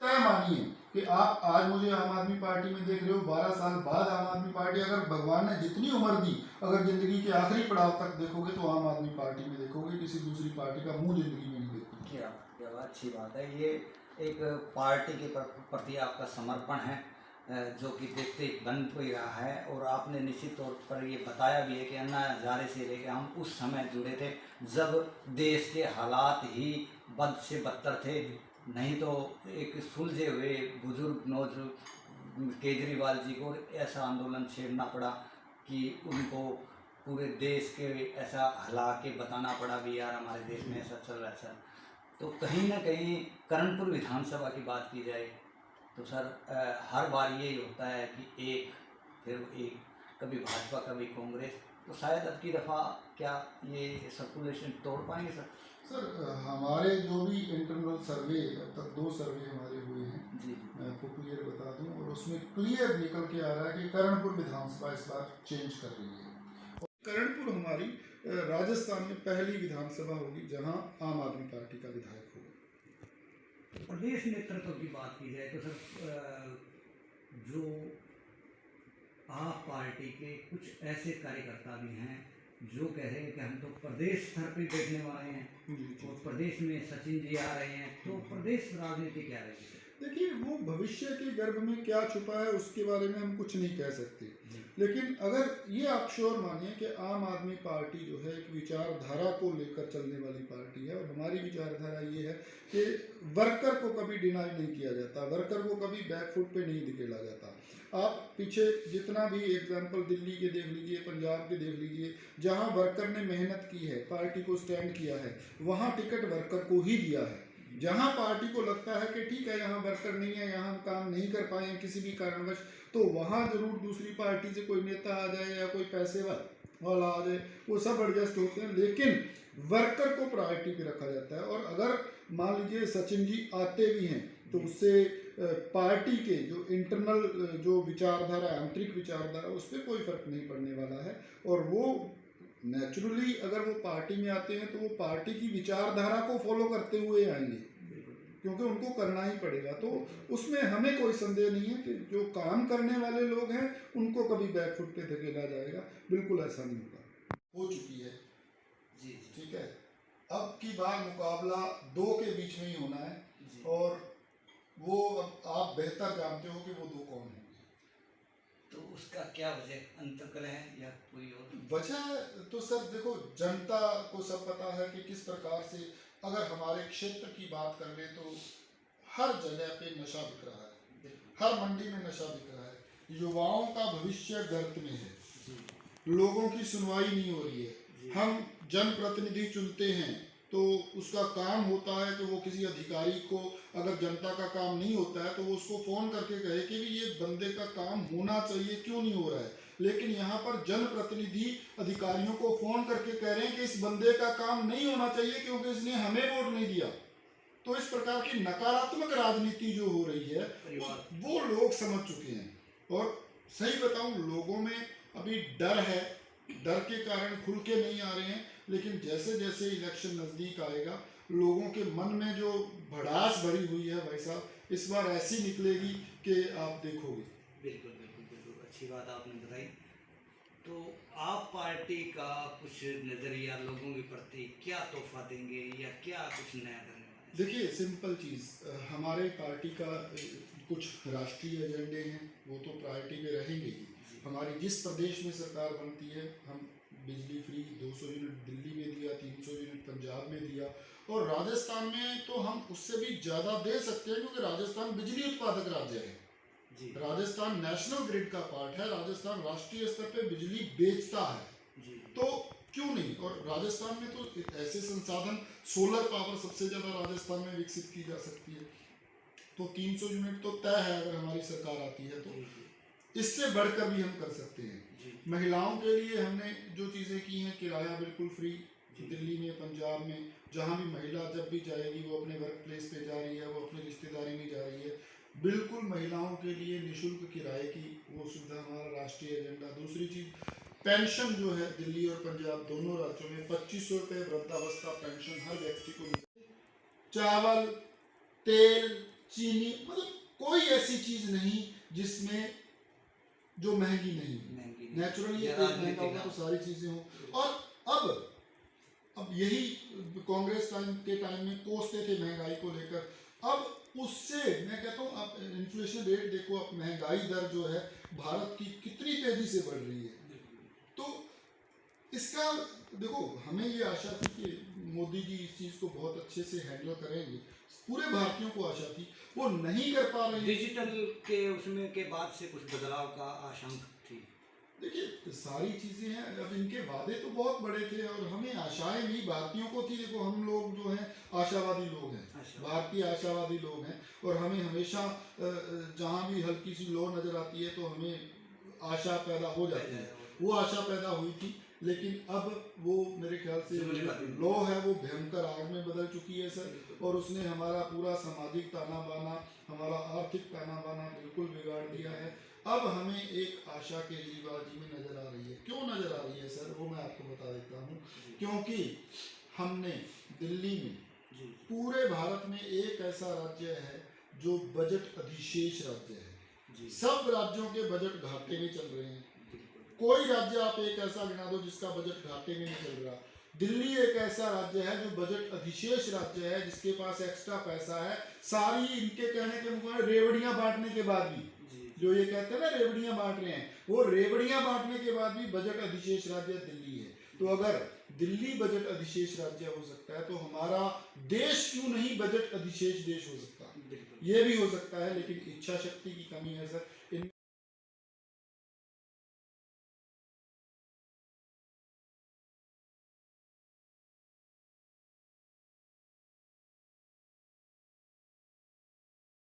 तय मानिए कि आप आज मुझे आम आदमी पार्टी में देख रहे हो, 12 साल बाद आम आदमी पार्टी, अगर भगवान ने जितनी उम्र दी, अगर जिंदगी के आखिरी पड़ाव तक देखोगे तो आम आदमी पार्टी में देखोगे, किसी दूसरी पार्टी का मुंह जिंदगी में नहीं देखोगे। क्या क्या अच्छी बात है। ये एक पार्टी के प्रति आपका समर्पण है, जो कि देखते ही बन ही रहा है। और आपने निश्चित तौर पर ये बताया भी है कि अन्ना हजारे से लेकर हम उस समय जुड़े थे जब देश के हालात ही बद से बदतर थे। नहीं तो एक सुलझे हुए बुजुर्ग नौजवान केजरीवाल जी को ऐसा आंदोलन छेड़ना पड़ा कि उनको पूरे देश के ऐसा हला के बताना पड़ा भी यार हमारे देश में ऐसा चल रहा है सर। तो कहीं ना कहीं कर्णपुर विधानसभा की बात की जाए तो सर हर बार यही होता है कि एक फिर एक, कभी भाजपा कभी कांग्रेस। तो शायद अब की दफ़ा क्या ये सर्कुलेशन तोड़ पाएंगे सर? सर हमारे जो भी इंटरनल सर्वे, अब तक 2 सर्वे हमारे हुए हैं जी मैं आपको क्लियर बता दूं, और उसमें क्लियर निकल के आ रहा है कि कर्णपुर विधानसभा इस बार चेंज कर रही है। और कर्णपुर हमारी राजस्थान में पहली विधानसभा होगी जहां आम आदमी पार्टी का विधायक होगा। प्रदेश नेतृत्व की बात की जाए तो सर जो आप पार्टी के कुछ ऐसे कार्यकर्ता भी हैं जो कह रहे हैं कि हम तो प्रदेश स्तर पर देखने वाले हैं और प्रदेश में सचिन जी आ रहे हैं, तो प्रदेश राजनीति क्या रहेगी? देखिए, वो भविष्य के गर्भ में क्या छुपा है उसके बारे में हम कुछ नहीं कह सकते, लेकिन अगर ये आप श्योर मानिए कि आम आदमी पार्टी जो है एक विचारधारा को लेकर चलने वाली पार्टी है, और हमारी विचारधारा ये है कि वर्कर को कभी डिनाई नहीं किया जाता, वर्कर को कभी बैकफुट पे नहीं धकेला जाता। आप पीछे जितना भी एग्जाम्पल दिल्ली के देख लीजिए, पंजाब के देख लीजिए, जहाँ वर्कर ने मेहनत की है, पार्टी को स्टैंड किया है, वहाँ टिकट वर्कर को ही दिया है। जहां पार्टी को लगता है कि ठीक है यहाँ वर्कर नहीं है, यहाँ हम काम नहीं कर पाए हैं किसी भी कारणवश, तो वहाँ जरूर दूसरी पार्टी से कोई नेता आ जाए या कोई पैसे वाला आ जाए, वो सब एडजस्ट होते हैं, लेकिन वर्कर को प्रायोरिटी पे रखा जाता है। और अगर मान लीजिए सचिन जी आते भी हैं तो उससे पार्टी के जो इंटरनल जो विचारधारा, आंतरिक विचारधारा, उस पर कोई फर्क नहीं पड़ने वाला है। और वो नेचुरली अगर वो पार्टी में आते हैं तो वो पार्टी की विचारधारा को फॉलो करते हुए आएंगे, क्योंकि उनको करना ही पड़ेगा। तो उसमें हमें कोई संदेह नहीं है कि जो काम करने वाले लोग हैं उनको कभी बैकफुट पे धकेला जाएगा, बिल्कुल ऐसा नहीं होगा। हो चुकी है जी ठीक है, अब की बार मुकाबला 2 के बीच में ही होना है, और वो अब आप बेहतर जानते हो कि वो 2 कौन है। तो उसका क्या वजह अंतर्कल है या कोई और वजह? तो सर देखो, जनता को सब पता है कि किस प्रकार से, अगर हमारे क्षेत्र की बात कर लें तो हर जगह पे नशा बिक रहा है, हर मंडी में नशा बिक रहा है, युवाओं का भविष्य गर्त में है, लोगों की सुनवाई नहीं हो रही है। हम जनप्रतिनिधि चुनते हैं तो उसका काम होता है कि वो किसी अधिकारी को, अगर जनता का काम नहीं होता है तो वो उसको फ़ोन करके कहे कि भी ये बंदे का काम होना चाहिए, क्यों नहीं हो रहा है। लेकिन यहाँ पर जनप्रतिनिधि अधिकारियों को फ़ोन करके कह रहे हैं कि इस बंदे का काम नहीं होना चाहिए क्योंकि इसने हमें वोट नहीं दिया। तो इस प्रकार की नकारात्मक राजनीति जो हो रही है वो लोग समझ चुके हैं। और सही बताऊं, लोगों में अभी डर है, डर के कारण खुल के नहीं आ रहे हैं, लेकिन जैसे जैसे इलेक्शन नज़दीक आएगा लोगों के मन में जो भड़ास भरी हुई है भाई साहब, इस बार ऐसी निकलेगी कि आप देखोगे। बिल्कुल बिल्कुल बिल्कुल अच्छी बात आपने बताई। तो आप पार्टी का कुछ नज़रिया लोगों के प्रति क्या तोहफा देंगे या क्या कुछ नया करने वाले? देखिए, सिंपल चीज़, हमारे पार्टी का कुछ राष्ट्रीय एजेंडे हैं, वो तो प्रायोरिटी में रहेंगे ही। हमारी जिस प्रदेश में सरकार बनती है, हम बिजली फ्री 200 यूनिट दिल्ली में दिया, 300 यूनिट पंजाब में दिया, और राजस्थान में तो हम उससे भी ज़्यादा दे सकते हैं क्योंकि राजस्थान बिजली उत्पादक राज्य है जी। राजस्थान नेशनल ग्रिड का पार्ट है, राजस्थान राष्ट्रीय स्तर पे बिजली बेचता है जी। तो क्यों नहीं। और राजस्थान में तो ऐसे संसाधन, सोलर पावर सबसे ज़्यादा राजस्थान में विकसित की जा सकती है, तो 300 यूनिट तो तय है अगर हमारी सरकार आती है तो। इससे बढ़कर भी हम कर सकते हैं। महिलाओं के लिए हमने जो चीज़ें की हैं, किराया बिल्कुल फ्री दिल्ली में, पंजाब में, जहाँ भी महिला जब भी जाएगी वो अपने वर्क प्लेस पे जा रही है, वो अपनी रिश्तेदारी में जा रही है, बिल्कुल महिलाओं के लिए निःशुल्क किराए की वो सुविधा हमारा राष्ट्रीय एजेंडा। दूसरी चीज़, पेंशन जो है दिल्ली और पंजाब दोनों राज्यों में 2500 रुपये वृद्धावस्था पेंशन हर व्यक्ति को। चावल, तेल, चीनी, मतलब कोई ऐसी चीज नहीं जिसमें जो महंगी नहीं है। महंगी नेचुरली ये एक महंगा होगा तो सारी चीजें हों। और अब यही कांग्रेस टाइम में कोसते थे महंगाई को लेकर, अब उससे मैं कहता हूँ अब इन्फ्लेशन रेट देखो, अब महंगाई दर जो है भारत की कितनी तेजी से बढ़ रही है। तो इसका देखो, हमें ये आशा थी कि मोदी जी इस चीज को बहुत अच्छे से हैंडल करेंगे, पूरे भारतीयों को आशा थी, वो नहीं कर पा रहे हैं। डिजिटल के उसमें के बाद से कुछ बदलाव का आशंका थी। देखिए सारी चीजें हैं, अब इनके वादे तो बहुत बड़े थे और हमें आशाएं भी भारतीयों को थी। देखो हम लोग जो हैं आशावादी लोग हैं, भारतीय आशावादी लोग हैं, और हमें हमेशा जहाँ भी हल्की सी लो नजर आती है तो हमें आशा पैदा हो जाती है। वो आशा पैदा हुई थी, लेकिन अब वो मेरे ख्याल से लो है वो भयंकर आग में बदल चुकी है सर, और उसने हमारा पूरा सामाजिक ताना बाना, हमारा आर्थिक ताना बाना बिल्कुल बिगाड़ दिया है। अब हमें एक आशा के रीवाजी में नजर आ रही है। क्यों नजर आ रही है सर, वो मैं आपको बता देता हूँ। क्योंकि हमने दिल्ली में पूरे भारत में एक ऐसा राज्य है जो बजट अधिशेष राज्य है। सब राज्यों के बजट घाटे में चल रहे हैं। कोई राज्य आप एक ऐसा गिना दो जिसका बजट घाटे में नहीं चल रहा। दिल्ली एक ऐसा राज्य है जो बजट अधिशेष राज्य है, जिसके पास एक्स्ट्रा पैसा है। सारी इनके कहने के मुताबिक रेवड़ियां बांटने के बाद भी, जो ये कहते हैं ना रेवड़ियां बांट रहे हैं, वो रेवड़ियां बांटने के बाद भी बजट अधिशेष राज्य दिल्ली है। तो अगर दिल्ली बजट अधिशेष राज्य हो सकता है तो हमारा देश क्यों नहीं बजट अधिशेष देश हो सकता? ये भी हो सकता है, लेकिन इच्छा शक्ति की कमी है सर।